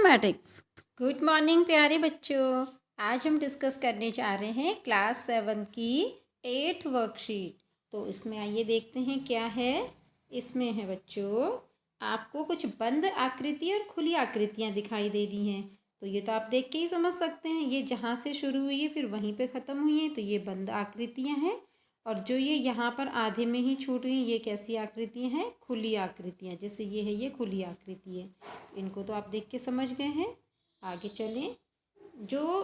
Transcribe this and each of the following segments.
Mathematics. Good morning प्यारे बच्चों। आज हम डिस्कस करने जा रहे हैं क्लास 7 की 8th वर्कशीट। तो इसमें आइए देखते हैं क्या है। इसमें है बच्चों, आपको कुछ बंद आकृति और खुली आकृतियाँ दिखाई दे रही हैं। तो ये तो आप देख के ही समझ सकते हैं, ये जहाँ से शुरू हुई है फिर वहीं पे ख़त्म हुई है, तो ये बंद आकृतियाँ हैं। और जो ये यहाँ पर आधे में ही छूट गई, ये कैसी आकृतियाँ हैं? खुली आकृतियाँ। जैसे ये है, ये खुली आकृति है। इनको तो आप देख के समझ गए हैं। आगे चलें। जो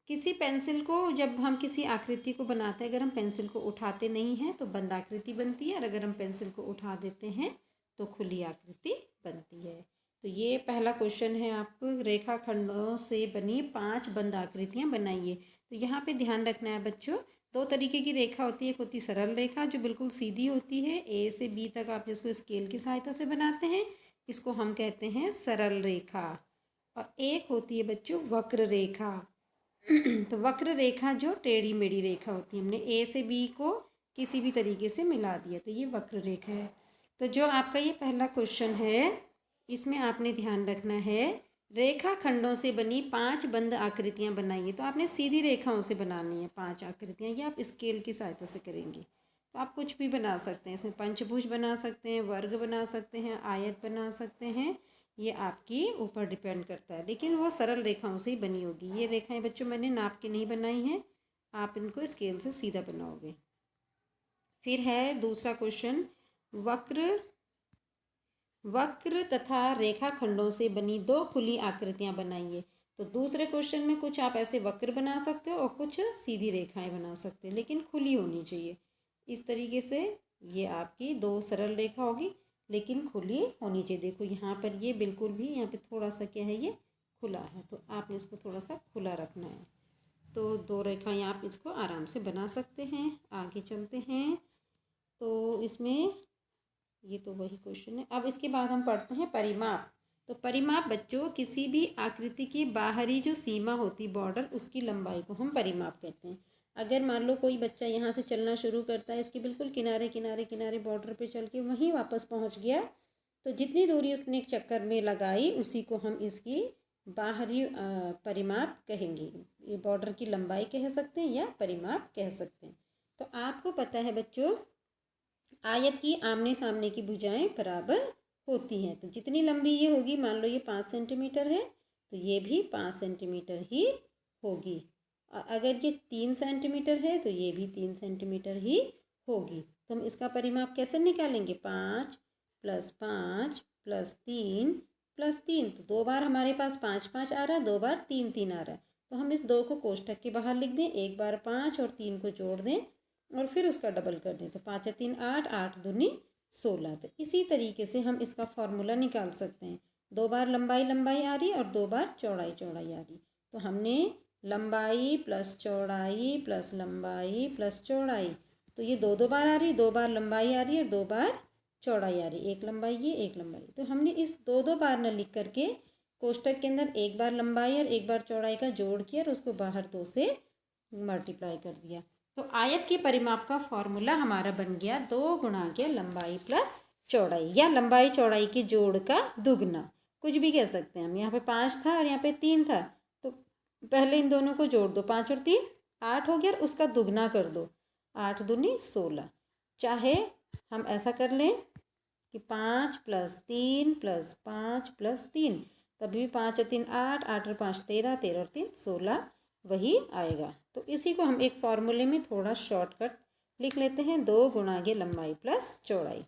किसी पेंसिल को, जब हम किसी आकृति को बनाते हैं, अगर हम पेंसिल को उठाते नहीं हैं तो बंद आकृति बनती है, और अगर हम पेंसिल को उठा देते हैं तो खुली आकृति बनती है। तो ये पहला क्वेश्चन है आपको, रेखाखंडों से बनी 5 बंद आकृतियाँ बनाइए। तो यहाँ पे ध्यान रखना है बच्चों, 2 तरीके की रेखा होती है। एक होती सरल रेखा जो बिल्कुल सीधी होती है, ए से बी तक आप जिसको स्केल की सहायता से बनाते हैं, इसको हम कहते हैं सरल रेखा। और एक होती है बच्चों वक्र रेखा। तो वक्र रेखा जो टेढ़ी मेढ़ी रेखा होती है, हमने ए से बी को किसी भी तरीके से मिला दिया, तो ये वक्र रेखा है। तो जो आपका ये पहला क्वेश्चन है, इसमें आपने ध्यान रखना है, रेखा खंडों से बनी 5 बंद आकृतियाँ बनाइए। तो आपने सीधी रेखाओं से बनानी है 5 आकृतियाँ, ये आप स्केल की सहायता से करेंगे। तो आप कुछ भी बना सकते हैं, इसमें पंचभुज बना सकते हैं, वर्ग बना सकते हैं, आयत बना सकते हैं, ये आपकी ऊपर डिपेंड करता है, लेकिन वो सरल रेखाओं से ही बनी होगी। ये रेखाएं बच्चों मैंने नाप के नहीं बनाई हैं, आप इनको स्केल से सीधा बनाओगे। फिर है दूसरा क्वेश्चन, वक्र तथा रेखाखंडों से बनी 2 खुली आकृतियां बनाइए। तो दूसरे क्वेश्चन में कुछ आप ऐसे वक्र बना सकते हो और कुछ सीधी रेखाएं बना सकते हो, लेकिन खुली होनी चाहिए। इस तरीके से ये आपकी 2 सरल रेखा होगी, लेकिन खुली होनी चाहिए। देखो यहाँ पर ये बिल्कुल भी, यहाँ पे थोड़ा सा क्या है, ये खुला है, तो आपने इसको थोड़ा सा खुला रखना है। तो 2 रेखाएं आप इसको आराम से बना सकते हैं। आगे चलते हैं। तो इसमें ये तो वही क्वेश्चन है। अब इसके बाद हम पढ़ते हैं परिमाप। तो परिमाप बच्चों, किसी भी आकृति की बाहरी जो सीमा होती, बॉर्डर, उसकी लंबाई को हम परिमाप कहते हैं। अगर मान लो कोई बच्चा यहाँ से चलना शुरू करता है, इसके बिल्कुल किनारे किनारे किनारे बॉर्डर पे चल के वहीं वापस पहुँच गया, तो जितनी दूरी उसने एक चक्कर में लगाई उसी को हम इसकी बाहरी परिमाप कहेंगे। ये बॉर्डर की लंबाई कह सकते हैं या परिमाप कह सकते हैं। तो आपको पता है बच्चों, आयत की आमने सामने की भुजाएं बराबर होती हैं। तो जितनी लंबी ये होगी, मान लो ये 5 सेंटीमीटर है, तो ये भी 5 सेंटीमीटर ही होगी। और अगर ये 3 सेंटीमीटर है तो ये भी 3 सेंटीमीटर ही होगी। तो हम इसका परिमाप कैसे निकालेंगे? 5 + 5 + 3 + 3। तो 2 बार हमारे पास 5 5 आ रहा है, 2 बार 3 3 आ रहा है। तो हम इस 2 को कोष्ठक के बाहर लिख दें, 1 बार 5 और 3 को जोड़ दें और फिर उसका डबल कर दें। तो 5 3 8, 8 दूनी 16। तो इसी तरीके से हम इसका फॉर्मूला निकाल सकते हैं। 2 बार लंबाई लंबाई आ रही है और 2 बार चौड़ाई चौड़ाई आ रही। तो हमने लंबाई प्लस चौड़ाई प्लस लंबाई प्लस चौड़ाई, तो ये 2 2 बार आ रही, 2 बार लंबाई आ रही है, 2 बार चौड़ाई आ रही, एक लंबाई ये एक लंबाई। तो हमने इस 2 2 बार न लिख करके कोष्ठक के अंदर 1 बार लंबाई और 1 बार चौड़ाई का जोड़ किया और उसको बाहर 2 से मल्टीप्लाई कर दिया। तो आयत के परिमाप का फॉर्मूला हमारा बन गया 2 गुणा के लंबाई प्लस चौड़ाई, या लंबाई चौड़ाई के जोड़ का दुगना, कुछ भी कह सकते हैं हम। यहाँ पे 5 था और यहाँ पे 3 था, तो पहले इन दोनों को जोड़ दो, 5 और 3 8 हो गया, और उसका दुगना कर दो, 8 दूनी 16। चाहे हम ऐसा कर लें कि 5 + 3 + 5 + 3, तभी 5 और 3 8, 8 और 5 13, 13 और 3 16 वही आएगा। तो इसी को हम एक फॉर्मूले में थोड़ा शॉर्टकट लिख लेते हैं, 2 गुणा के लंबाई प्लस चौड़ाई।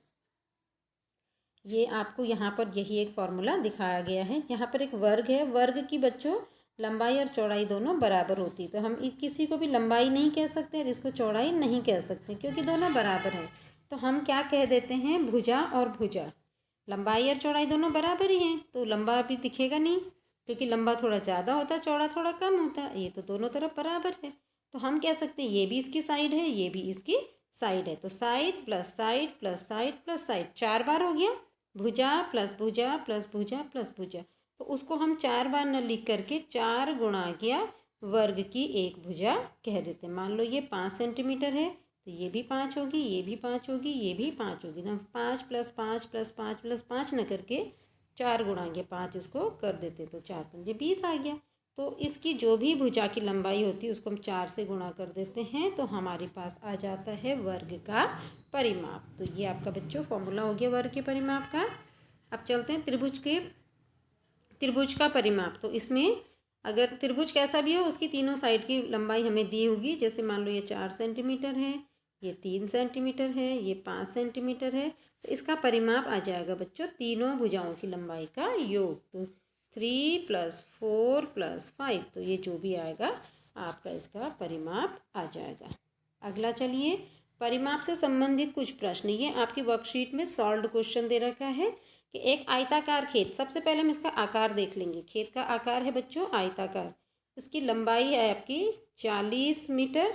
ये आपको यहाँ पर यही एक फॉर्मूला दिखाया गया है। यहाँ पर एक वर्ग है, वर्ग की बच्चों लंबाई और चौड़ाई दोनों बराबर होती, तो हम किसी को भी लंबाई नहीं कह सकते और इसको चौड़ाई नहीं कह सकते, क्योंकि दोनों बराबर हैं। तो हम क्या कह देते हैं? भुजा और भुजा। लंबाई और चौड़ाई दोनों बराबर ही हैं, तो लंबा भी दिखेगा नहीं, क्योंकि लंबा थोड़ा ज़्यादा होता है, चौड़ा थोड़ा कम होता है। ये तो दोनों तरफ बराबर है, तो हम कह सकते हैं ये भी इसकी साइड है, ये भी इसकी साइड है। तो side plus side plus side plus side 4 बार हो गया, भुजा प्लस भुजा प्लस भुजा प्लस भुजा। तो उसको हम 4 बार न लिख करके 4 गुणा किया वर्ग की एक भुजा कह देते हैं। मान लो ये 5 सेंटीमीटर है, तो ये भी 5 होगी, ये भी 5 होगी, ये भी 5 होगी ना। 5 + 5 + 5 + 5 न करके 4 गुणा ये 5 इसको कर देते तो 4 पंजे 20 आ गया। तो इसकी जो भी भुजा की लंबाई होती है उसको हम 4 से गुणा कर देते हैं तो हमारे पास आ जाता है वर्ग का परिमाप। तो ये आपका बच्चों फॉर्मूला हो गया वर्ग के परिमाप का। अब चलते हैं त्रिभुज का परिमाप। तो इसमें अगर त्रिभुज कैसा भी हो उसकी तीनों साइड की लंबाई हमें दी होगी। जैसे मान लो ये 4 सेंटीमीटर है, ये 3 सेंटीमीटर है, ये 5 सेंटीमीटर है, तो इसका परिमाप आ जाएगा बच्चों तीनों भुजाओं की लंबाई का योग। तो 3 + 4 + 5, तो ये जो भी आएगा आपका इसका परिमाप आ जाएगा। अगला चलिए परिमाप से संबंधित कुछ प्रश्न। ये आपकी वर्कशीट में सॉल्व्ड क्वेश्चन दे रखा है कि एक आयताकार खेत, सबसे पहले हम इसका आकार देख लेंगे। खेत का आकार है बच्चों आयताकार, इसकी लंबाई है आपकी 40 मीटर,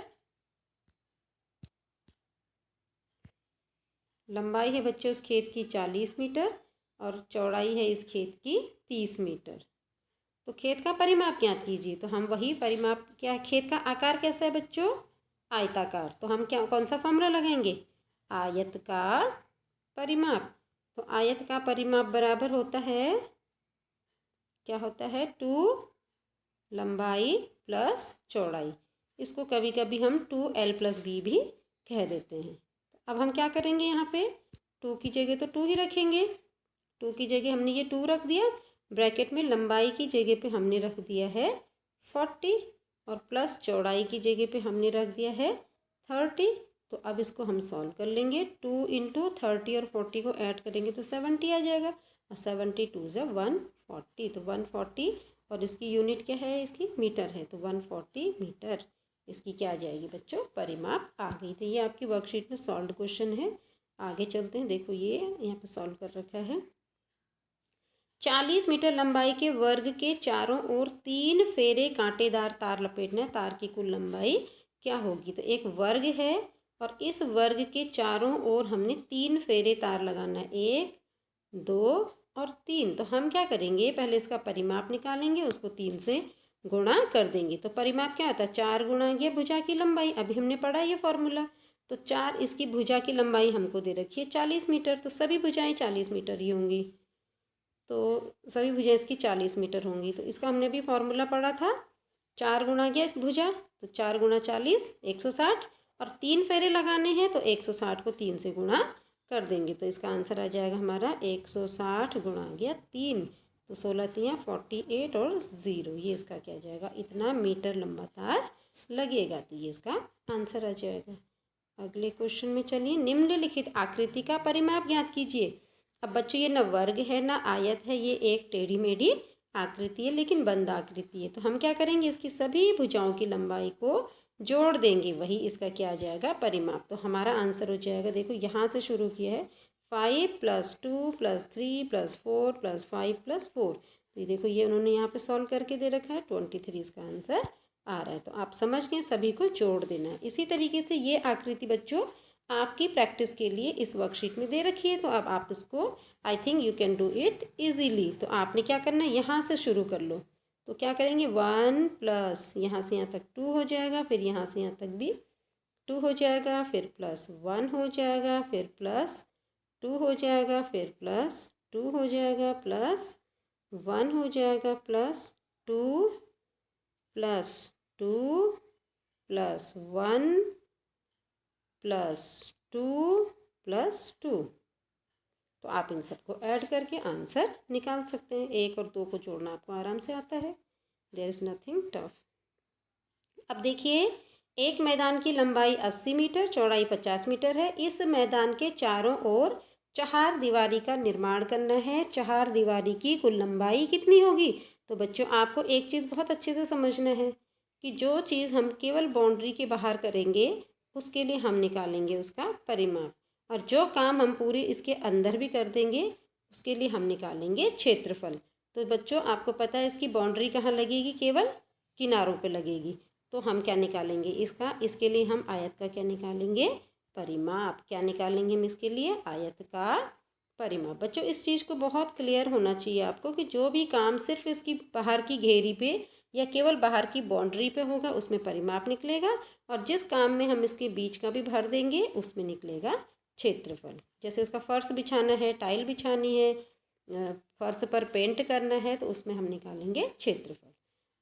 लंबाई है बच्चों उस खेत की 40 मीटर और चौड़ाई है इस खेत की 30 मीटर। तो खेत का परिमाप ज्ञात कीजिए। तो हम वही परिमाप क्या है, खेत का आकार कैसा है बच्चों आयताकार, तो हम क्या कौन सा फॉर्मूला लगाएंगे आयत का परिमाप। तो आयत का परिमाप बराबर होता है क्या होता है 2 लंबाई प्लस चौड़ाई। इसको कभी कभी हम 2L + B भी कह देते हैं। अब हम क्या करेंगे यहाँ पे 2 की जगह तो 2 ही रखेंगे। 2 की जगह हमने ये 2 रख दिया, ब्रैकेट में लंबाई की जगह पे हमने रख दिया है 40 और प्लस चौड़ाई की जगह पे हमने रख दिया है 30। तो अब इसको हम सॉल्व कर लेंगे। 2 × 30 और 40 को ऐड करेंगे तो 70 आ जाएगा और 72 × 140, तो 140 और इसकी यूनिट क्या है इसकी मीटर है, तो 140 मीटर इसकी क्या आ जाएगी बच्चों परिमाप आ गई। तो ये आपकी वर्कशीट में सॉल्व्ड क्वेश्चन है। आगे चलते हैं, देखो ये यहाँ पे सॉल्व कर रखा है। 40 मीटर लंबाई के वर्ग के चारों ओर 3 फेरे कांटेदार तार लपेटना है, तार की कुल लंबाई क्या होगी। तो एक वर्ग है और इस वर्ग के चारों ओर हमने 3 फेरे तार लगाना है, 1 2 और 3। तो हम क्या करेंगे पहले इसका परिमाप निकालेंगे, उसको 3 से गुणा कर देंगे। तो परिमाप क्या होता है 4 गुणा ये भुजा की लंबाई, अभी हमने पढ़ा ये फॉर्मूला। तो 4 इसकी भुजा की लंबाई हमको दे रखी है 40 मीटर, तो सभी भुजाएं 40 मीटर ही होंगी। तो सभी भुजाएं इसकी 40 मीटर होंगी। तो इसका हमने भी फॉर्मूला पढ़ा था 4 गुणा ये भुजा, तो 4 गुणा 40 160 और 3 फेरे लगाने हैं तो 160 को 3 से गुणा कर देंगे। तो इसका आंसर आ जाएगा हमारा 160 गुणा गया 3, तो 16 × 48 और 0, ये इसका क्या जाएगा इतना मीटर लंबा तार लगेगा। तो ये इसका आंसर आ जाएगा। अगले क्वेश्चन में चलिए, निम्नलिखित आकृति का परिमाप ज्ञात कीजिए। अब बच्चों ये ना वर्ग है ना आयत है, ये एक टेढ़ी मेढ़ी आकृति है लेकिन बंद आकृति है। तो हम क्या करेंगे इसकी सभी भुजाओं की लंबाई को जोड़ देंगे, वही इसका क्या आ जाएगा परिमाप। तो हमारा आंसर हो जाएगा, देखो यहाँ से शुरू किया है 5 + 2 + 3 + 4 + 5 + 4। तो ये देखो ये उन्होंने यहाँ पे सॉल्व करके दे रखा है 23 इसका आंसर आ रहा है। तो आप समझ गए सभी को जोड़ देना है। इसी तरीके से ये आकृति बच्चों आपकी प्रैक्टिस के लिए इस वर्कशीट में दे रखी है। तो अब आप इसको I think you can do it easily. तो आपने क्या करना है यहाँ से शुरू कर लो। तो क्या करेंगे 1 प्लस यहाँ से यहाँ तक 2 हो जाएगा, फिर यहाँ से यहाँ तक भी 2 हो जाएगा, फिर +1 हो जाएगा, फिर +2 हो जाएगा, फिर +2 हो जाएगा, +1 हो जाएगा, +2 +2 +1 +2 +2। तो आप इन सबको ऐड करके आंसर निकाल सकते हैं। 1 और 2 को जोड़ना आपको आराम से आता है, देयर इज़ नथिंग टफ। अब देखिए एक मैदान की लंबाई 80 मीटर चौड़ाई 50 मीटर है। इस मैदान के चारों ओर चहार दीवारी का निर्माण करना है। चहार दीवारी की कुल लंबाई कितनी होगी। तो बच्चों आपको एक चीज़ बहुत अच्छे से समझना है कि जो चीज़ हम केवल बाउंड्री के बाहर करेंगे उसके लिए हम निकालेंगे उसका परिमाप, और जो काम हम पूरे इसके अंदर भी कर देंगे उसके लिए हम निकालेंगे क्षेत्रफल। तो बच्चों आपको पता है इसकी बाउंड्री कहाँ लगेगी, केवल किनारों पे लगेगी। तो हम क्या निकालेंगे इसका, इसके लिए हम आयत का क्या निकालेंगे परिमाप। क्या निकालेंगे हम इसके लिए आयत का परिमाप। बच्चों इस चीज़ को बहुत क्लियर होना चाहिए आपको कि जो भी काम सिर्फ इसकी बाहर की घेरी पे या केवल बाहर की बाउंड्री पे होगा उसमें परिमाप निकलेगा, और जिस काम में हम इसके बीच का भी भर देंगे उसमें निकलेगा क्षेत्रफल। जैसे इसका फर्श बिछाना है, टाइल बिछानी है, फर्श पर पेंट करना है तो उसमें हम निकालेंगे क्षेत्रफल।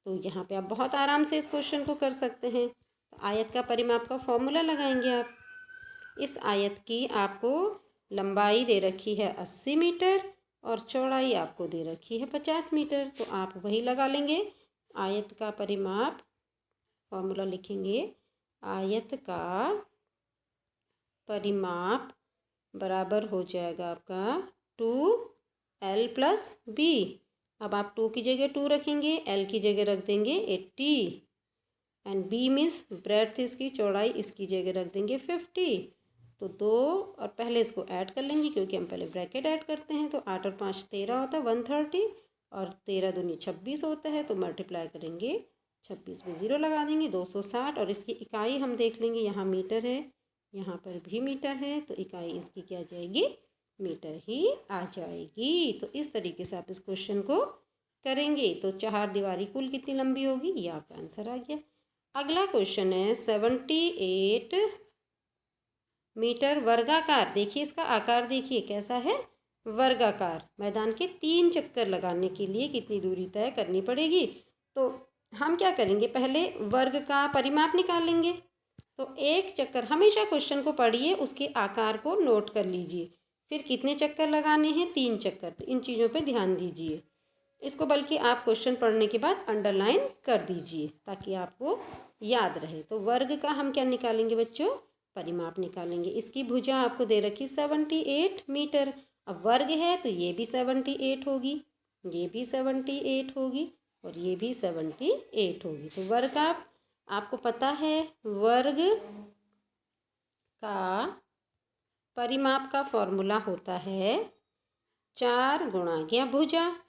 तो यहाँ पे आप बहुत आराम से इस क्वेश्चन को कर सकते हैं। तो आयत का परिमाप का फॉर्मूला लगाएंगे आप। इस आयत की आपको लंबाई दे रखी है 80 मीटर और चौड़ाई आपको दे रखी है 50 मीटर। तो आप वही लगा लेंगे। आयत का परिमाप फॉर्मूला लिखेंगे, आयत का परिमाप बराबर हो जाएगा आपका 2l+b। अब आप 2 की जगह 2 रखेंगे, l की जगह रख देंगे 80 एंड b मीन्स ब्रेड्थ इसकी चौड़ाई, इसकी जगह रख देंगे 50। तो 2 और पहले इसको ऐड कर लेंगे क्योंकि हम पहले ब्रैकेट ऐड करते हैं। तो 8 और 5 13 होता है 130 और 13 दूनी 26 होता है। तो मल्टीप्लाई करेंगे 26 पे 0 लगा देंगे 260 और इसकी इकाई हम देख लेंगे, यहाँ मीटर है, यहाँ पर भी मीटर है। तो इकाई इसकी क्या आ जाएगी, मीटर ही आ जाएगी। तो इस तरीके से आप इस क्वेश्चन को करेंगे। तो 4 दीवारी कुल कितनी लंबी होगी, ये आपका आंसर आ गया। अगला क्वेश्चन है 78 मीटर वर्गाकार। देखिए इसका आकार देखिए कैसा है, वर्गाकार। मैदान के 3 चक्कर लगाने के लिए कितनी दूरी तय करनी पड़ेगी। तो हम क्या करेंगे, पहले वर्ग का परिमाप निकाल लेंगे। तो एक चक्कर, हमेशा क्वेश्चन को पढ़िए, उसके आकार को नोट कर लीजिए। फिर कितने चक्कर लगाने हैं, 3 चक्कर। तो इन चीज़ों पे ध्यान दीजिए। इसको बल्कि आप क्वेश्चन पढ़ने के बाद अंडरलाइन कर दीजिए ताकि आपको याद रहे। तो वर्ग का हम क्या निकालेंगे बच्चों, परिमाप निकालेंगे। इसकी भुजा आपको दे रखी 78 मीटर। अब वर्ग है तो ये भी 78 होगी, ये भी 78 होगी और ये भी 78 होगी। तो वर्ग आपको पता है, वर्ग का परिमाप का फॉर्मूला होता है 4 गुणा या भुजा।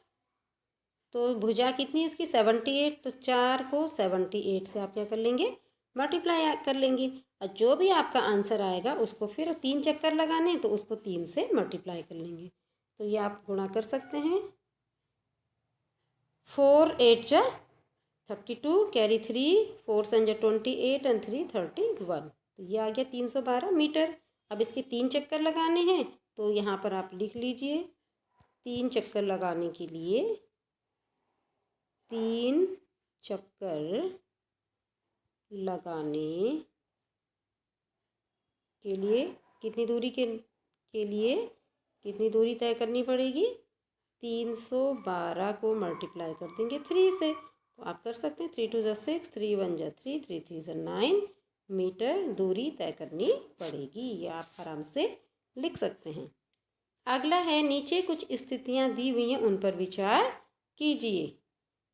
तो भुजा कितनी है इसकी 78। तो 4 को 78 से आप क्या कर लेंगे, मल्टीप्लाई कर लेंगे। और जो भी आपका आंसर आएगा उसको फिर 3 चक्कर लगाने, तो उसको 3 से मल्टीप्लाई कर लेंगे। तो ये आप गुणा कर सकते हैं। 4 8 जा 32, कैरी 3, 4 7 जा 28 एंड 3 31। तो ये आ गया 312 मीटर। अब इसके 3 चक्कर लगाने हैं। तो यहाँ पर आप लिख लीजिए, 3 चक्कर लगाने के लिए 3 चक्कर लगाने के लिए कितनी दूरी के लिए कितनी दूरी तय करनी पड़ेगी, 312 को मल्टीप्लाई कर देंगे 3 से। तो आप कर सकते हैं 3 2 जा 6, 3 1 जा 3, 3 3 जा 9 मीटर दूरी तय करनी पड़ेगी। ये आप आराम से लिख सकते हैं। अगला है, नीचे कुछ स्थितियां दी हुई हैं उन पर विचार कीजिए।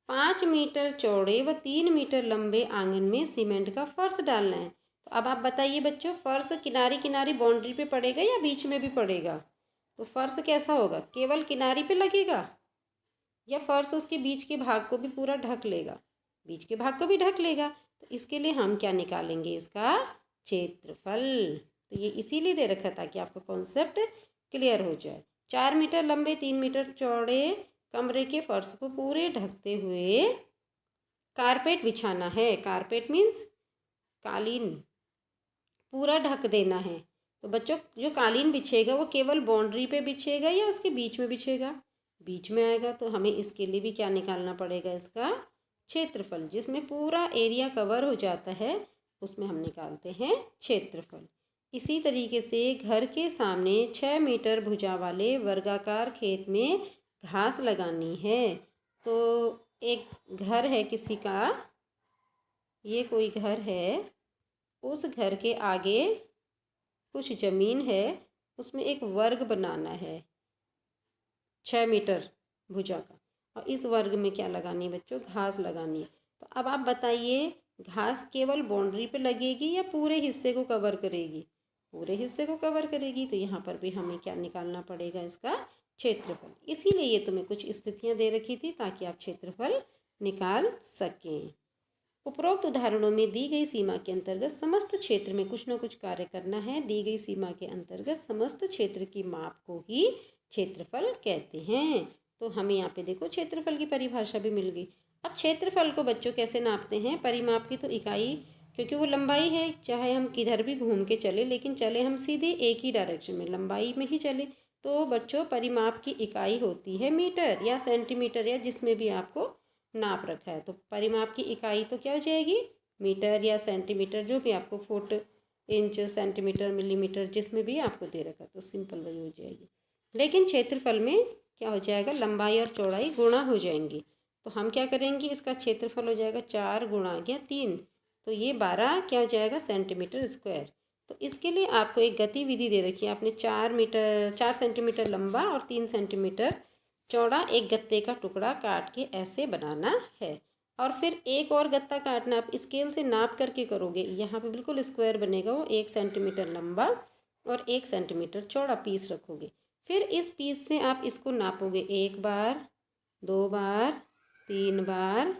5 मीटर चौड़े व 3 मीटर लंबे आंगन में सीमेंट का फर्श डालना है। तो अब आप बताइए बच्चों, फर्श किनारी किनारी बाउंड्री पे पड़ेगा या बीच में भी पड़ेगा। तो फर्श कैसा होगा, केवल किनारी पे लगेगा या फर्श उसके बीच के भाग को भी पूरा ढक लेगा, बीच के भाग को भी ढक लेगा। तो इसके लिए हम क्या निकालेंगे, इसका क्षेत्रफल। तो ये इसीलिए दे रखा ताकि आपका कॉन्सेप्ट क्लियर हो जाए। 4 मीटर लंबे 3 मीटर चौड़े कमरे के फर्श को पूरे ढकते हुए कारपेट बिछाना है। कारपेट मीन्स कालीन, पूरा ढक देना है। तो बच्चों जो कालीन बिछेगा वो केवल बाउंड्री पे बिछेगा या उसके बीच में बिछेगा, बीच में आएगा। तो हमें इसके लिए भी क्या निकालना पड़ेगा, इसका क्षेत्रफल। जिसमें पूरा एरिया कवर हो जाता है उसमें हम निकालते हैं क्षेत्रफल। इसी तरीके से घर के सामने 6 मीटर भुजा वाले वर्गाकार खेत में घास लगानी है। तो एक घर है किसी का, ये कोई घर है, उस घर के आगे कुछ ज़मीन है, उसमें एक वर्ग बनाना है 6 मीटर भुजा का। और इस वर्ग में क्या लगानी है बच्चों, घास लगानी है। तो अब आप बताइए, घास केवल बाउंड्री पे लगेगी या पूरे हिस्से को कवर करेगी, पूरे हिस्से को कवर करेगी। तो यहाँ पर भी हमें क्या निकालना पड़ेगा, इसका क्षेत्रफल। इसीलिए ये तुम्हें कुछ स्थितियाँ दे रखी थी ताकि आप क्षेत्रफल निकाल सकें। उपरोक्त उदाहरणों में दी गई सीमा के अंतर्गत समस्त क्षेत्र में कुछ न कुछ कार्य करना है। दी गई सीमा के अंतर्गत समस्त क्षेत्र की माप को ही क्षेत्रफल कहते हैं। तो हमें यहाँ पे देखो क्षेत्रफल की परिभाषा भी मिल गई। अब क्षेत्रफल को बच्चों कैसे नापते हैं, परिमाप की तो इकाई, क्योंकि वो लंबाई है, चाहे हम किधर भी घूम के चले, लेकिन चले हम सीधे एक ही डायरेक्शन में, लंबाई में ही चले। तो बच्चों परिमाप की इकाई होती है मीटर या सेंटीमीटर या जिसमें भी आपको नाप रखा है। तो परिमाप की इकाई तो क्या हो जाएगी, मीटर या सेंटीमीटर, जो भी आपको फुट, इंच, सेंटीमीटर, मिलीमीटर जिसमें भी आपको दे रखा, तो सिंपल वही हो जाएगी। लेकिन क्षेत्रफल में क्या हो जाएगा, लंबाई और चौड़ाई गुणा हो जाएंगी। तो हम क्या करेंगे, इसका क्षेत्रफल हो जाएगा 4 गुणा गया 3, तो ये 12 क्या हो जाएगा सेंटीमीटर स्क्वायर। तो इसके लिए आपको एक गतिविधि दे रखी है, आपने 4 सेंटीमीटर लंबा और 3 सेंटीमीटर चौड़ा एक गत्ते का टुकड़ा काट के ऐसे बनाना है। और फिर एक और गत्ता काटना, आप स्केल से नाप करके करोगे, यहाँ पे बिल्कुल स्क्वायर बनेगा, वो 1 सेंटीमीटर लंबा और 1 सेंटीमीटर चौड़ा पीस रखोगे। फिर इस पीस से आप इसको नापोगे 1 बार, 2 बार, 3 बार।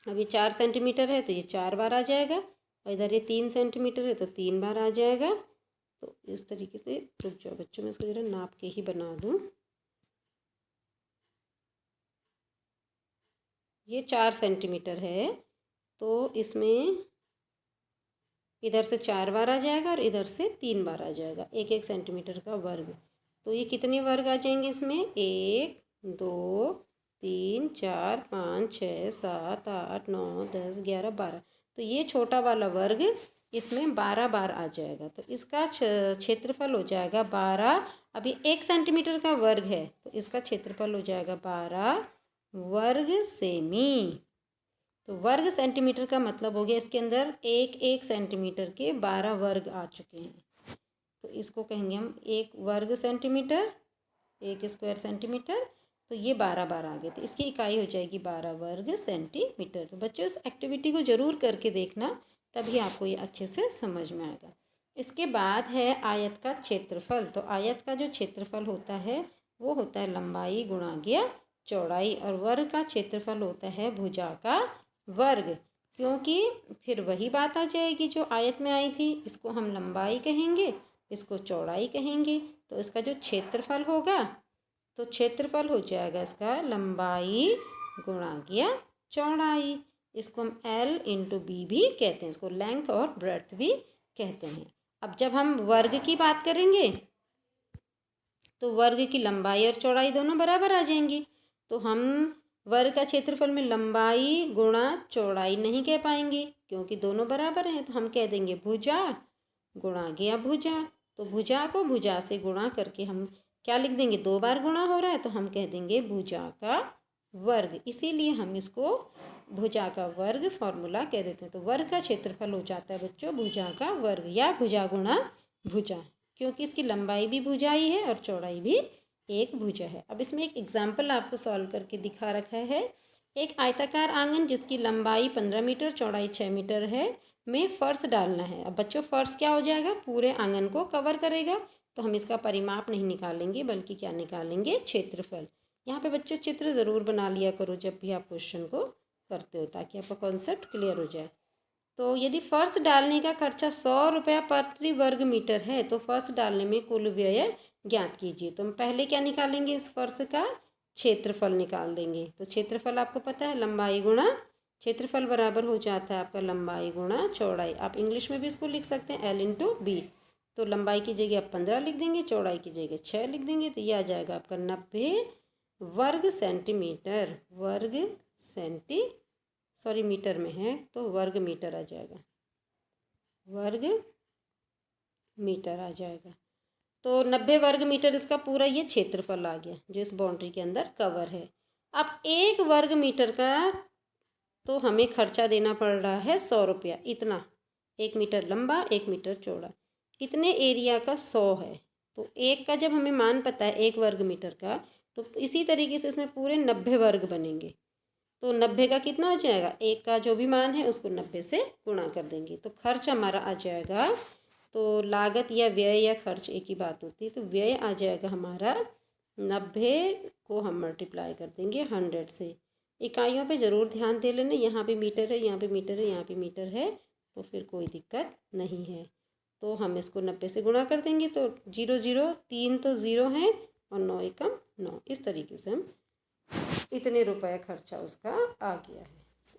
अब ये 4 सेंटीमीटर है तो ये 4 बार आ जाएगा, और इधर ये 3 सेंटीमीटर है तो 3 बार आ जाएगा। तो इस तरीके से, रुक जाओ बच्चों, मैं इसको जरा नाप के ही बना दूँ। ये 4 सेंटीमीटर है तो इसमें इधर से 4 बार आ जाएगा और इधर से 3 बार आ जाएगा, 1 सेंटीमीटर का वर्ग। तो ये कितने वर्ग आ जाएंगे इसमें, 1, 2, 3, 4, 5, 6, 7, 8, 9, 10, 11, 12। तो ये छोटा वाला वर्ग इसमें 12 बार आ जाएगा। तो इसका क्षेत्रफल हो जाएगा 12। अभी 1 सेंटीमीटर का वर्ग है तो इसका क्षेत्रफल हो जाएगा 12 वर्ग सेमी। तो वर्ग सेंटीमीटर का मतलब हो गया इसके अंदर 1 सेंटीमीटर के 12 वर्ग आ चुके हैं। तो इसको कहेंगे हम 1 वर्ग सेंटीमीटर, 1 स्क्वायर सेंटीमीटर। तो ये 12 बार आ गए, तो इसकी इकाई हो जाएगी 12 वर्ग सेंटीमीटर। तो बच्चों इस एक्टिविटी को ज़रूर करके देखना, तभी आपको ये अच्छे से समझ में आएगा। इसके बाद है आयत का क्षेत्रफल। तो आयत का जो क्षेत्रफल होता है वो होता है लंबाई गुणा गया चौड़ाई, और वर्ग का क्षेत्रफल होता है भुजा का वर्ग। क्योंकि फिर वही बात आ जाएगी जो आयत में आई थी, इसको हम लंबाई कहेंगे, इसको चौड़ाई कहेंगे। तो इसका जो क्षेत्रफल होगा, तो क्षेत्रफल हो जाएगा इसका लंबाई गुणा गया चौड़ाई। इसको हम L/B भी कहते हैं, इसको लेंथ और ब्रेड्थ भी कहते हैं। अब जब हम वर्ग की बात करेंगे तो वर्ग की लंबाई और चौड़ाई दोनों बराबर आ जाएंगी। तो हम वर्ग का क्षेत्रफल में लंबाई गुणा चौड़ाई नहीं कह पाएंगे क्योंकि दोनों बराबर हैं, तो हम कह देंगे भुजा गुणा गया भुजा। तो भुजा को भुजा से गुणा करके हम क्या लिख देंगे, 2 बार गुणा हो रहा है तो हम कह देंगे भुजा का वर्ग। इसीलिए हम इसको भुजा का वर्ग फॉर्मूला कह देते हैं। तो वर्ग का क्षेत्रफल हो जाता है बच्चों भुजा का वर्ग या भुजा गुणा भुजा, क्योंकि इसकी लंबाई भी भुजा ही है और चौड़ाई भी एक भुजा है। अब इसमें एक एग्जाम्पल आपको सॉल्व करके दिखा रखा है। एक आयताकार आंगन जिसकी लंबाई 15 मीटर चौड़ाई 6 मीटर है में फर्श डालना है। अब बच्चों फर्श क्या हो जाएगा, पूरे आंगन को कवर करेगा। तो हम इसका परिमाप नहीं निकालेंगे बल्कि क्या निकालेंगे, क्षेत्रफल। यहाँ पे बच्चों चित्र ज़रूर बना लिया करो जब भी आप क्वेश्चन को करते हो, ताकि आपका कॉन्सेप्ट क्लियर हो जाए। तो यदि फर्श डालने का खर्चा 100 रुपया प्रति वर्ग मीटर है तो फर्श डालने में कुल व्यय ज्ञात कीजिए। तो हम पहले क्या निकालेंगे, इस फर्श का क्षेत्रफल निकाल देंगे। तो क्षेत्रफल आपको पता है लंबाई गुणा क्षेत्रफल बराबर हो जाता है आपका लंबाई गुणा चौड़ाई। आप इंग्लिश में भी इसको लिख सकते हैं L/B। तो लंबाई की जगह आप 15 लिख देंगे, चौड़ाई की जगह 6 लिख देंगे, तो ये आ जाएगा आपका 90 वर्ग सेंटीमीटर। मीटर में है तो वर्ग मीटर आ जाएगा, वर्ग मीटर आ जाएगा। तो 90 वर्ग मीटर इसका पूरा ये क्षेत्रफल आ गया जो इस बाउंड्री के अंदर कवर है। अब 1 वर्ग मीटर का तो हमें खर्चा देना पड़ रहा है 100 रुपया। इतना 1 मीटर लंबा 1 मीटर चौड़ा, इतने एरिया का 100 है। तो एक का जब हमें मान पता है 1 वर्ग मीटर का, तो इसी तरीके से इसमें पूरे 90 वर्ग बनेंगे। तो 90 का कितना हो जाएगा, एक का जो भी मान है उसको 90 से गुणा कर देंगे तो खर्च हमारा आ जाएगा। तो लागत या व्यय या खर्च एक ही बात होती है। तो व्यय आ जाएगा हमारा 90 को हम मल्टीप्लाई कर देंगे 100 से। इकाइयों पे ज़रूर ध्यान दे लेना, यहाँ पे मीटर है, यहाँ पे मीटर है, यहाँ पे मीटर है, तो फिर कोई दिक्कत नहीं है। तो हम इसको 90 से गुणा कर देंगे तो 0 0 3 तो 0 है और 9 एकम 9। इस तरीके से हम इतने रुपए खर्चा उसका आ गया है।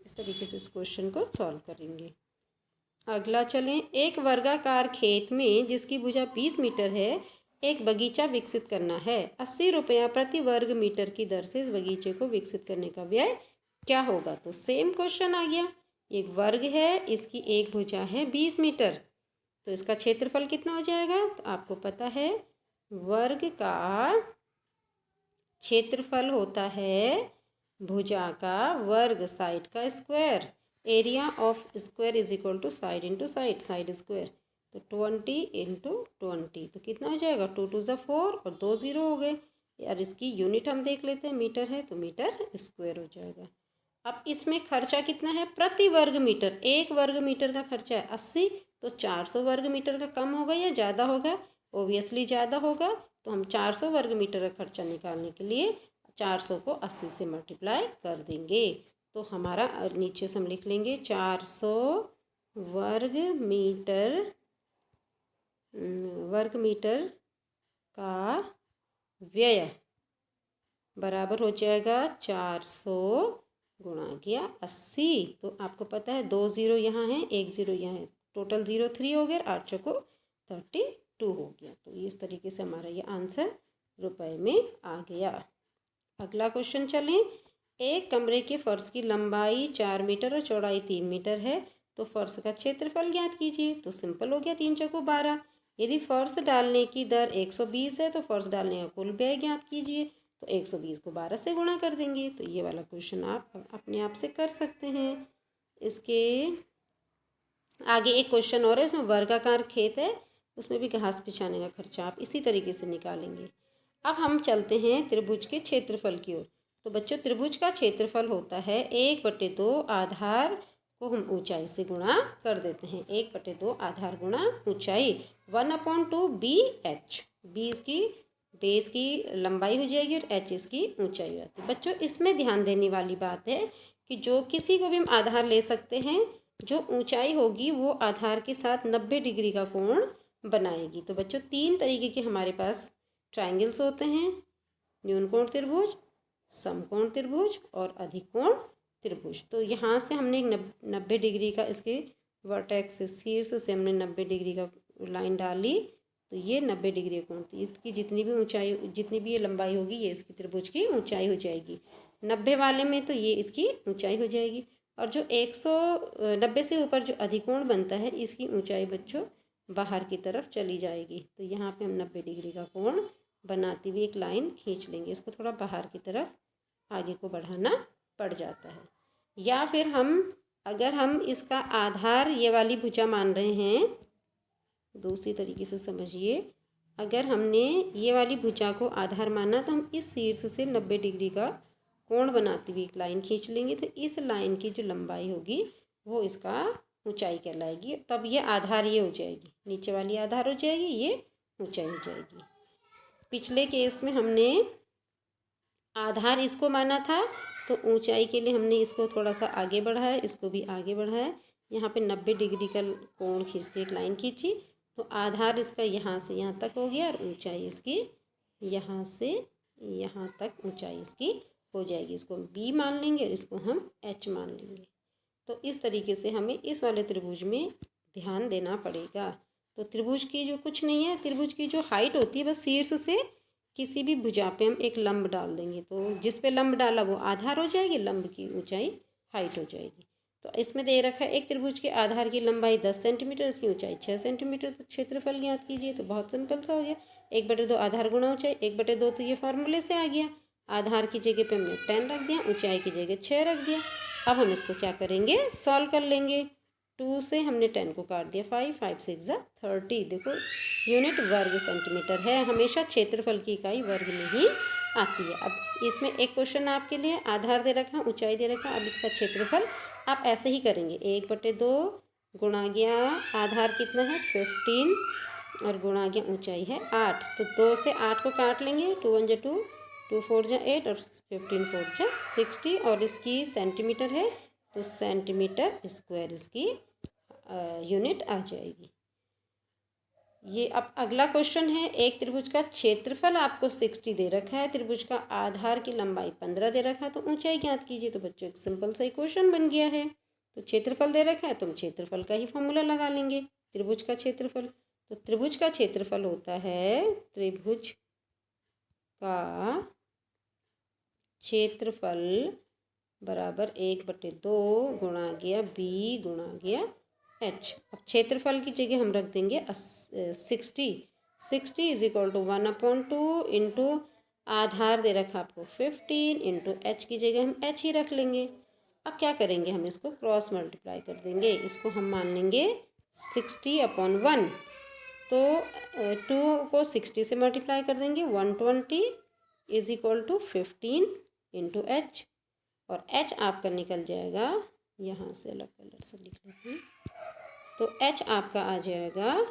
इस तरीके से इस क्वेश्चन को सॉल्व करेंगे। अगला चलें, एक वर्गाकार खेत में जिसकी भुजा 20 मीटर है एक बगीचा विकसित करना है। 80 रुपया प्रति वर्ग मीटर की दर से इस बगीचे को विकसित करने का व्यय क्या होगा। तो सेम क्वेश्चन आ गया। एक वर्ग है, इसकी एक भुजा है 20 मीटर, तो इसका क्षेत्रफल कितना हो जाएगा। तो आपको पता है वर्ग का क्षेत्रफल होता है भुजा का वर्ग, साइड का square. Area of square is equal to side into side, side square. तो 20 इंटू 20 तो कितना हो जाएगा, 2 2 ज़ा 4 और 2 0 हो गए। यार इसकी यूनिट हम देख लेते हैं, मीटर है तो मीटर स्क्वायर हो जाएगा। अब इसमें खर्चा कितना है प्रति वर्ग मीटर। एक वर्ग मीटर का खर्चा है 80, तो 400 वर्ग मीटर का कम होगा या ज़्यादा होगा, ओबियसली ज़्यादा होगा। तो हम 400 वर्ग मीटर का खर्चा निकालने के लिए 400 को 80 से मल्टीप्लाई कर देंगे। तो हमारा नीचे से हम लिख लेंगे 400 वर्ग मीटर का व्यय बराबर हो जाएगा 400 गुणा किया 80। तो आपको पता है 2 0 यहाँ है, 1 0 यहाँ है, टोटल 0 3 हो गया, 8 चौको 32 हो गया। तो इस तरीके से हमारा ये आंसर रुपए में आ गया। अगला क्वेश्चन चलें। एक कमरे के फर्श की लंबाई 4 मीटर और चौड़ाई 3 मीटर है, तो फर्श का क्षेत्रफल ज्ञात कीजिए। तो सिंपल हो गया, 3 चौको 12। यदि फर्श डालने की दर 120 है तो फर्श डालने का कुल व्यय ज्ञात कीजिए। तो 120 को 12 से गुणा कर देंगे। तो ये वाला क्वेश्चन आप अपने आप से कर सकते हैं। इसके आगे एक क्वेश्चन और है, इसमें वर्गाकार खेत है, उसमें भी घास बिछाने का खर्चा आप इसी तरीके से निकालेंगे। अब हम चलते हैं त्रिभुज के क्षेत्रफल की ओर। तो बच्चों त्रिभुज का क्षेत्रफल होता है 1/2 आधार को हम ऊंचाई से गुणा कर देते हैं। 1/2 आधार गुणा ऊंचाई 1/2 BH। बी इसकी बेस की लंबाई हो जाएगी और एच इसकी ऊंचाई हो जाती है। बच्चों इसमें ध्यान देने वाली बात है कि जो किसी को भी हम आधार ले सकते हैं, जो ऊंचाई होगी वो आधार के साथ 90 डिग्री का कोण बनाएगी। तो बच्चों 3 तरीके के हमारे पास ट्रायंगल्स होते हैं, न्यूनकोण त्रिभुज, समकोण त्रिभुज और अधिकोण त्रिभुज। तो यहाँ से हमने 90 डिग्री का इसके वर्टेक्स शीर्ष से हमने 90 डिग्री का लाइन डाली, तो ये 90 डिग्री कोण, तो इसकी जितनी भी ऊंचाई, जितनी भी ये लंबाई होगी, ये इसकी त्रिभुज की ऊंचाई हो जाएगी। 90 वाले में तो ये इसकी ऊंचाई हो जाएगी। और जो 190 से ऊपर जो अधिकोण बनता है, इसकी ऊंचाई बच्चों बाहर की तरफ चली जाएगी। तो यहाँ पे हम 90 डिग्री का कोण बनाती हुई एक लाइन खींच लेंगे। इसको थोड़ा बाहर की तरफ आगे को बढ़ाना पड़ जाता है। या फिर अगर हम इसका आधार ये वाली भुजा मान रहे हैं, दूसरी तरीके से समझिए, अगर हमने ये वाली भुजा को आधार माना तो हम इस शीर्ष से 90 डिग्री का कोण बनाती हुई एक लाइन खींच लेंगे। तो इस लाइन की जो लंबाई होगी वो इसका ऊंचाई कहलाएगी। तब ये आधार ये हो जाएगी, नीचे वाली आधार हो जाएगी, ये ऊंचाई हो जाएगी। पिछले केस में हमने आधार इसको माना था, तो ऊंचाई के लिए हमने इसको थोड़ा सा आगे बढ़ाया, इसको भी आगे बढ़ाया। यहाँ पे 90 डिग्री का कोण खींचते एक लाइन खींची, तो आधार इसका यहाँ से यहाँ तक हो गया और ऊंचाई इसकी यहाँ से यहाँ तक ऊंचाई इसकी हो जाएगी। इसको हम B मान लेंगे और इसको हम H मान लेंगे। तो इस तरीके से हमें इस वाले त्रिभुज में ध्यान देना पड़ेगा। तो त्रिभुज की जो कुछ नहीं है, त्रिभुज की जो हाइट होती है बस शीर्ष से किसी भी भुजा पे हम एक लंब डाल देंगे, तो जिस पे लंब डाला वो आधार हो जाएगी, लंब की ऊंचाई हाइट हो जाएगी। तो इसमें दे रखा है एक त्रिभुज के आधार की लंबाई 10 सेंटीमीटर, इसकी ऊंचाई 6 सेंटीमीटर। तो क्षेत्रफल ज्ञात कीजिए। तो बहुत सिंपल सा हो गया, 1/2 आधार गुणा ऊंचाई। 1/2 तो ये फार्मूले से आ गया। आधार की जगह पे हमने 10 रख दिया, ऊंचाई की जगह 6 रख दिया। अब हम इसको क्या करेंगे, सॉल्व कर लेंगे। 2 से हमने 10 को काट दिया, 5 5 6 30। देखो यूनिट वर्ग सेंटीमीटर है, हमेशा क्षेत्रफल की इकाई वर्ग में ही आती है। अब इसमें एक क्वेश्चन आपके लिए, आधार दे रखा, ऊंचाई दे रखा, अब इसका क्षेत्रफल आप ऐसे ही करेंगे। 1/2 गुणा गया आधार कितना है 15 और गुणा गया ऊंचाई है 8। तो 2 से 8 को काट लेंगे, 2 1 2, 2 4 8 और 15 4 60। और इसकी सेंटीमीटर है तो सेंटीमीटर स्क्वायर इसकी यूनिट आ जाएगी। ये अब अगला क्वेश्चन है, एक त्रिभुज का क्षेत्रफल आपको 60 दे रखा है, त्रिभुज का आधार की लंबाई 15 दे रखा है, तो ऊंचाई ज्ञात कीजिए। तो बच्चों एक सिंपल सा क्वेश्चन बन गया है। तो क्षेत्रफल दे रखा है तो हम क्षेत्रफल का ही फॉर्मूला लगा लेंगे, त्रिभुज का क्षेत्रफल। तो त्रिभुज का क्षेत्रफल होता है, त्रिभुज का क्षेत्रफल बराबर 1/2 गुणा गया बी गुणा गया एच। अब क्षेत्रफल की जगह हम रख देंगे 60 इज इक्वल टू 1/2 इंटू आधार दे रखा आपको 15 इंटू एच की जगह हम एच ही रख लेंगे। अब क्या करेंगे, हम इसको क्रॉस मल्टीप्लाई कर देंगे, इसको हम मान लेंगे 60/1। तो 2 को 60 से मल्टीप्लाई कर देंगे, 120 is equal to 15 into H, और एच आपका निकल जाएगा, यहाँ से अलग कलर से लिख लेते हैं, तो एच आपका आ जाएगा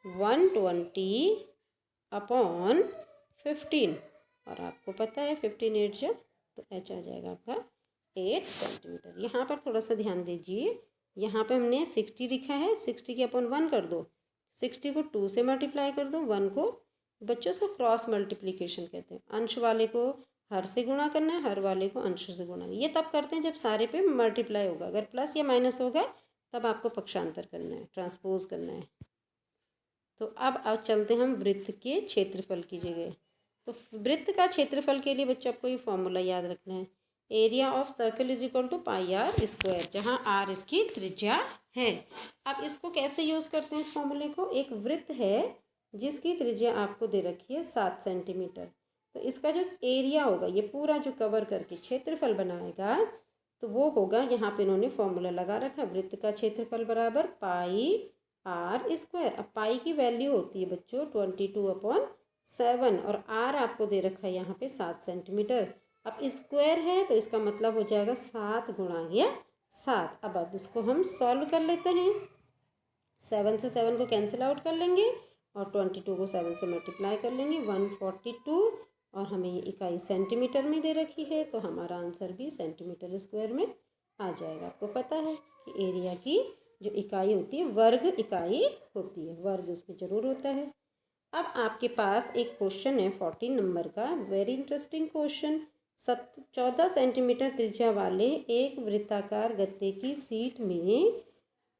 120/15, और आपको पता है 15 8 जो, तो एच आ जाएगा आपका 8 सेंटीमीटर। यहाँ पर थोड़ा सा ध्यान दीजिए, यहाँ पे हमने 60 लिखा है, 60 के अपन 1 कर दो, 60 को 2 से मल्टीप्लाई कर दो, 1 को, बच्चों इसको क्रॉस मल्टीप्लिकेशन कहते हैं। अंश वाले को हर से गुणा करना है, हर वाले को अंश से गुणा। ये तब करते हैं जब सारे पे मल्टीप्लाई होगा, अगर प्लस या माइनस होगा तब आपको पक्षांतर करना है, ट्रांसपोज करना है। तो अब चलते हैं हम वृत्त के क्षेत्रफल की जगह। तो वृत्त का क्षेत्रफल के लिए बच्चों आपको ये फॉर्मूला याद रखना है, area of circle is equal to pi r square, जहाँ आर इसकी त्रिज्या है। अब इसको कैसे यूज़ करते हैं इस फॉर्मूले को, एक वृत्त है जिसकी त्रिज्या आपको दे रखी है 7 सेंटीमीटर, तो इसका जो एरिया होगा, ये पूरा जो कवर करके क्षेत्रफल बनाएगा, तो वो होगा, यहाँ पे इन्होंने फॉर्मूला लगा रखा है, वृत्त का क्षेत्रफल बराबर पाई आर स्क्वायर। अब पाई की वैल्यू होती है बच्चों 22/7, और आर आपको दे रखा है यहाँ पे 7 सेंटीमीटर। अब स्क्वायर है तो इसका मतलब हो जाएगा 7 गुणा गया 7। अब इसको हम सॉल्व कर लेते हैं, 7 से 7 को कैंसिल आउट कर लेंगे, और 22 को 7 से मल्टीप्लाई कर लेंगे, 142, और हमें ये इकाई सेंटीमीटर में दे रखी है, तो हमारा आंसर भी सेंटीमीटर स्क्वायर में आ जाएगा। आपको पता है कि एरिया की जो इकाई होती है वर्ग इकाई होती है, वर्ग उसमें ज़रूर होता है। अब आपके पास एक क्वेश्चन है 14 नंबर का, वेरी इंटरेस्टिंग क्वेश्चन। 14 सेंटीमीटर त्रिज्या वाले एक वृत्ताकार गत्ते की सीट में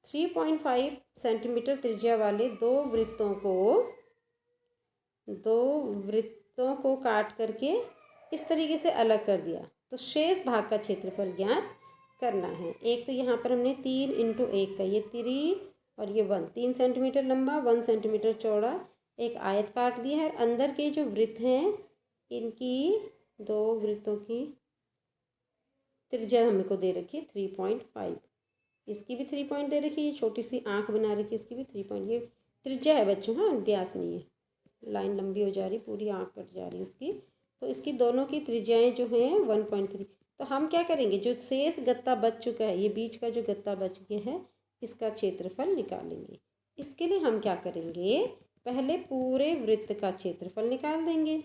3.5 सेंटीमीटर त्रिज्या वाले दो वृत्तों को काट करके इस तरीके से अलग कर दिया, तो शेष भाग का क्षेत्रफल ज्ञात करना है। एक तो यहाँ पर हमने 3 इंटू 1 का, ये 3 और ये 1, 3 सेंटीमीटर लंबा 1 सेंटीमीटर चौड़ा एक आयत काट दिया है। अंदर के जो वृत्त हैं, इनकी दो वृत्तों की त्रिज्या हमको दे रखी है 3.5, इसकी भी 3 पॉइंट दे रखी है, छोटी सी आँख बना रखी है, इसकी भी 3 पॉइंट, ये त्रिज्या है बच्चों, हाँ व्यास नहीं है, लाइन लंबी हो जा रही, पूरी आँख कट जा रही है उसकी। तो इसकी दोनों की त्रिज्याएँ जो हैं 1.3। तो हम क्या करेंगे, जो शेष गत्ता बच चुका है, ये बीच का जो गत्ता बच गया है, इसका क्षेत्रफल निकालेंगे। इसके लिए हम क्या करेंगे, पहले पूरे वृत्त का क्षेत्रफल निकाल देंगे।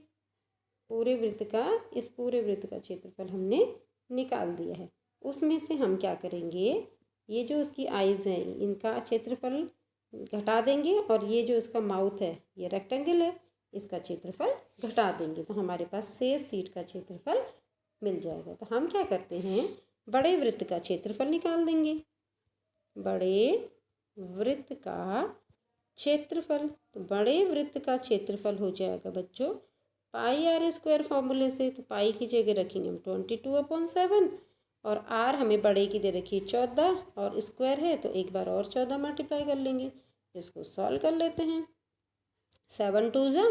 पूरे वृत्त का, इस पूरे वृत्त का क्षेत्रफल हमने निकाल दिया है। उसमें से हम क्या करेंगे, ये जो इसकी आइज़ हैं, इनका क्षेत्रफल घटा देंगे, और ये जो इसका माउथ है, ये रेक्टेंगल है, इसका क्षेत्रफल घटा देंगे, तो हमारे पास शेष सीट का क्षेत्रफल मिल जाएगा। तो हम क्या करते हैं, बड़े वृत्त का क्षेत्रफल निकाल देंगे, बड़े वृत्त का क्षेत्रफल। तो बड़े वृत्त का क्षेत्रफल हो जाएगा बच्चों पाई आर स्क्वायर फॉर्मूले से, तो पाई की जगह रखेंगे हम 22/7, और आर हमें बड़े की दे रखी है 14, और स्क्वायर है तो एक बार और 14 मल्टीप्लाई कर लेंगे। इसको सॉल्व कर लेते हैं, 7 2 जा,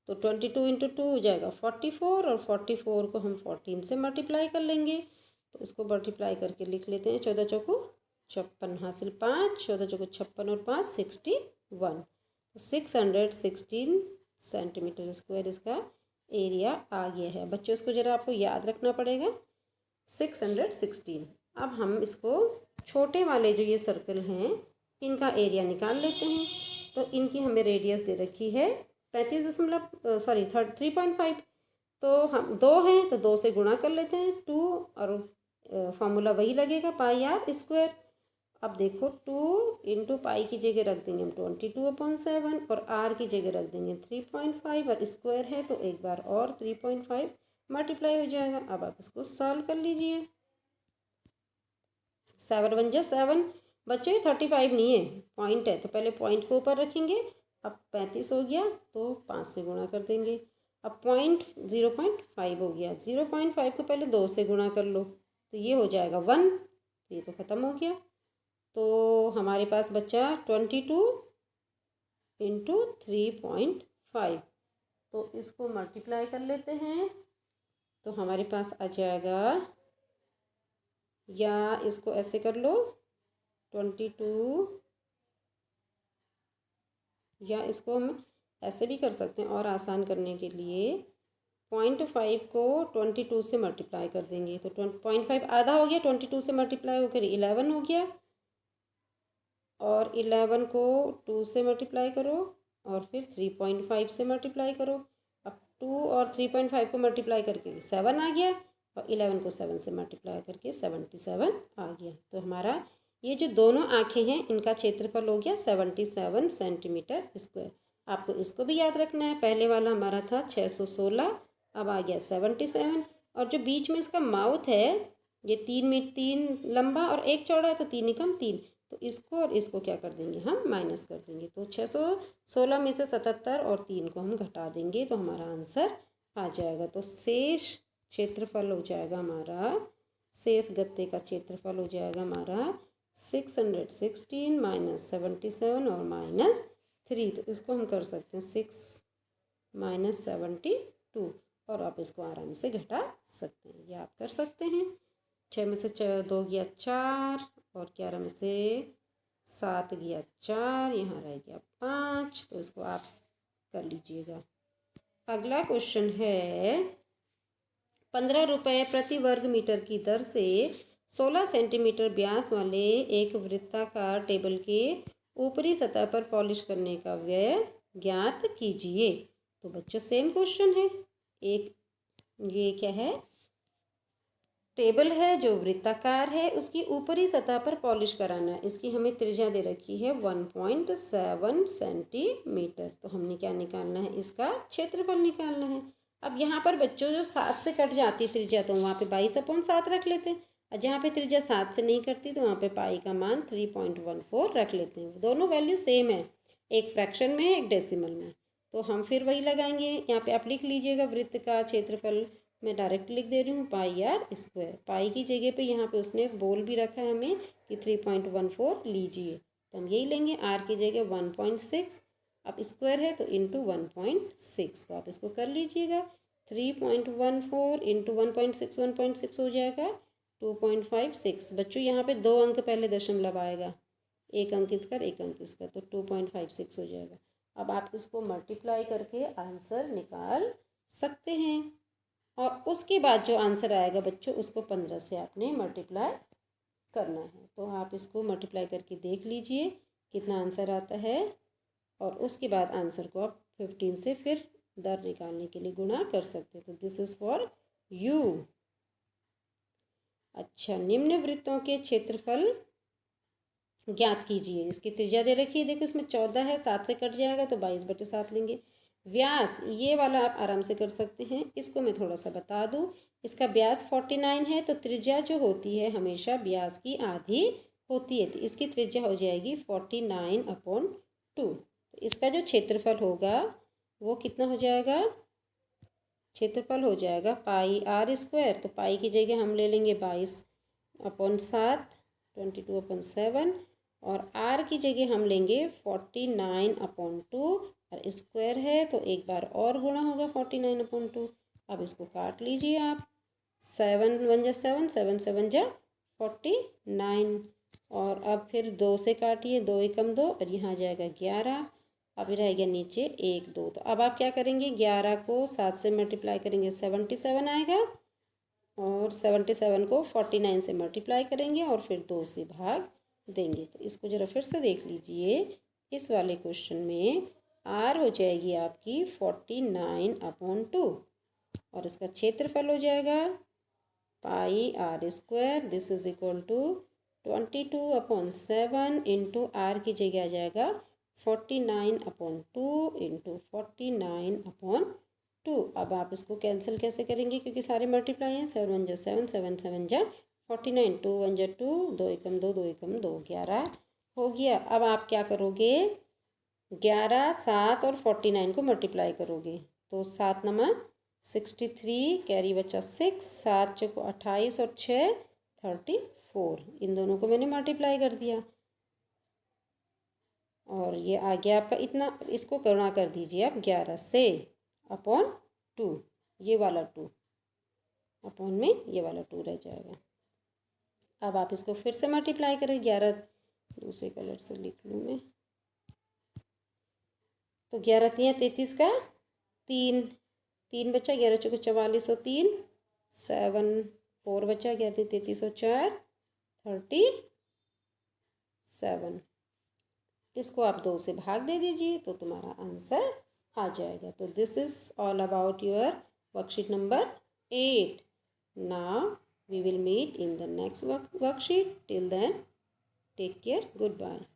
तो 22 इंटू 2 हो जाएगा 44, और 44 को हम 14 से मल्टीप्लाई कर लेंगे, तो इसको मल्टीप्लाई करके लिख लेते हैं, 14 चौको 56 हासिल 5, 14 चौको 56 और 5 61, तो 616 सेंटीमीटर स्क्वायर इसका एरिया आ गया है। बच्चों इसको ज़रा आपको याद रखना पड़ेगा, 616। अब हम इसको छोटे वाले जो ये सर्कल हैं, इनका एरिया निकाल लेते हैं। तो इनकी हमें रेडियस दे रखी है 3.5, तो हम 2 हैं तो 2 से गुणा कर लेते हैं 2, और फॉर्मूला वही लगेगा पाई आर स्क्वायर। अब देखो 2 इंटू पाई की जगह रख देंगे हम 22/7, और आर की जगह रख देंगे 3.5, और स्क्वायर है तो एक बार और 3.5 मल्टीप्लाई हो जाएगा। अब आप इसको सॉल्व कर लीजिए, 7 1 जा 7, बच्चों ये 35 नहीं है, पॉइंट है, तो पहले पॉइंट को ऊपर रखेंगे, अब 35 हो गया तो 5 से गुणा कर देंगे। अब 0.5 हो गया, 0.5 को पहले 2 से गुणा कर लो तो ये हो जाएगा 1, तो ये तो ख़त्म हो गया। तो हमारे पास बचा 22 इंटू 3.5, तो इसको मल्टीप्लाई कर लेते हैं तो हमारे पास आ जाएगा, या इसको ऐसे कर लो 22, या इसको हम ऐसे भी कर सकते हैं और आसान करने के लिए 0.5 को 22 से मल्टीप्लाई कर देंगे तो 0.5 आधा हो गया, 22 से मल्टीप्लाई होकर 11 हो गया, और 11 को 2 से मल्टीप्लाई करो और फिर 3.5 से मल्टीप्लाई करो। अब 2 और 3.5 को मल्टीप्लाई करके 7 आ गया, और 11 को 7 से मल्टीप्लाई करके 77 आ गया। तो हमारा ये जो दोनों आँखें हैं इनका क्षेत्रफल हो गया 77 सेंटीमीटर स्क्वायर। आपको इसको भी याद रखना है, पहले वाला हमारा था 616, अब आ गया 77, और जो बीच में इसका माउथ है ये 3 लंबा और 1 चौड़ा है तो 3 एकम 3, तो इसको और इसको क्या कर देंगे, हम माइनस कर देंगे। तो 616 में से 77 और 3 को हम घटा देंगे तो हमारा आंसर आ जाएगा। तो शेष क्षेत्रफल हो जाएगा हमारा, शेष गत्ते का क्षेत्रफल हो जाएगा हमारा 616 माइनस 77 और माइनस 3, तो इसको हम कर सकते हैं 6 माइनस 72, और आप इसको आराम से घटा सकते हैं, ये आप कर सकते हैं। 6 में से 2 गया 4, और 11 में से 7 गया 4, यहाँ रह गया 5, तो इसको आप कर लीजिएगा। अगला क्वेश्चन है, 15 रुपये प्रति वर्ग मीटर की दर से 16 सेंटीमीटर व्यास वाले एक वृत्ताकार टेबल के ऊपरी सतह पर पॉलिश करने का व्यय ज्ञात कीजिए। तो बच्चों सेम क्वेश्चन है, एक ये क्या है, टेबल है जो वृत्ताकार है, उसकी ऊपरी सतह पर पॉलिश कराना है। इसकी हमें त्रिज्या दे रखी है 1.7 सेंटीमीटर। तो हमने क्या निकालना है, इसका क्षेत्रफल निकालना है। अब यहाँ पर बच्चों जो 7 से कट जाती त्रिज्या तो वहाँ पे 22/7 रख लेते हैं, और जहाँ पे त्रिज्या 7 से नहीं कटती तो वहाँ पे पाई का मान 3.14 रख लेते हैं। दोनों वैल्यू सेम है, एक फ्रैक्शन में है एक डेसिमल में, तो हम फिर वही लगाएंगे। यहाँ पे आप लिख लीजिएगा वृत्त का क्षेत्रफल, मैं डायरेक्ट लिख दे रही हूँ पाई आर स्क्वायर। पाई की जगह पे यहाँ पे उसने बोल भी रखा है हमें कि 3.14 लीजिए, तो हम यही लेंगे। आर की जगह 1.6, अब स्क्वायर है तो इंटू 1.6, तो आप इसको कर लीजिएगा। 3.14 इंटू 1.6 हो जाएगा 2.56। बच्चों यहाँ पे 2 अंक पहले दशमलव आएगा, 1 अंक इसका एक अंक इसका, तो 2.56 हो जाएगा। अब आप इसको मल्टीप्लाई करके आंसर निकाल सकते हैं, और उसके बाद जो आंसर आएगा बच्चों उसको 15 से आपने मल्टीप्लाई करना है। तो आप इसको मल्टीप्लाई करके देख लीजिए कितना आंसर आता है, और उसके बाद आंसर को आप 15 से फिर दर निकालने के लिए गुणा कर सकते हैं। तो दिस इज़ फॉर यू। अच्छा, निम्न वृत्तों के क्षेत्रफल ज्ञात कीजिए। इसकी त्रिज्या दे रखी है, देखो इसमें 14 है, 7 से कट जाएगा तो 22/7 लेंगे। व्यास ये वाला आप आराम से कर सकते हैं, इसको मैं थोड़ा सा बता दूं। इसका व्यास 49 है, तो त्रिज्या जो होती है हमेशा व्यास की आधी होती है, तो इसकी त्रिज्या हो जाएगी 49/2। तो इसका जो क्षेत्रफल होगा वो कितना हो जाएगा, क्षेत्रफल हो जाएगा पाई आर स्क्वायर। तो पाई की जगह हम ले लेंगे 22/7, 22/7, और आर की जगह हम लेंगे 49/2, और स्क्वायर है तो एक बार और गुणा होगा 49/2। अब इसको काट लीजिए आप, 7 1 जा 7, 7 7 जा 49, और अब फिर 2 से काटिए, 2 एकम 2, और यहाँ जाएगा 11, अब रह गया नीचे 1 2। तो अब आप क्या करेंगे, 11 को 7 से मल्टीप्लाई करेंगे 77 आएगा, और 77 को 49 से मल्टीप्लाई करेंगे और फिर 2 से भाग देंगे। तो इसको ज़रा फिर से देख लीजिए, इस वाले क्वेश्चन में आर हो जाएगी आपकी 49/2, और इसका क्षेत्रफल हो जाएगा pi r square, this is equal to 22/7 into r की जगह आ जाएगा 49/2 इंटू 49/2। अब आप इसको कैंसिल कैसे करेंगे, क्योंकि सारे मल्टीप्लाई हैं, 7 1 जा 7, 7 7 जा 49, 2 1 जा 2, 2 एकम 2, 2 एकम 2, 11 हो गया। अब आप क्या करोगे, 11, 7 और 49 को मल्टीप्लाई करोगे तो 7 नंबर 63, कैरी बचा 6, 7 चौको 28 और 6 34। इन दोनों को मैंने मल्टीप्लाई कर दिया और ये आ गया आपका इतना। इसको गुणा कर दीजिए आप 11 से अपॉन 2, ये वाला 2 अपॉन में ये वाला 2 रह जाएगा। अब आप इसको फिर से मल्टीप्लाई करें। 11 दूसरे कलर से लिख लूँ मैं, तो 11 तियाँ 33 का 3 3 बचा, 11 चौको 44 और 3 7 4 बचा, 11 33 और 4 37। इसको आप 2 से भाग दे दीजिए तो तुम्हारा आंसर आ जाएगा। तो this is all about your worksheet number 8। Now we will meet in the next worksheet. Till then, take care. Goodbye.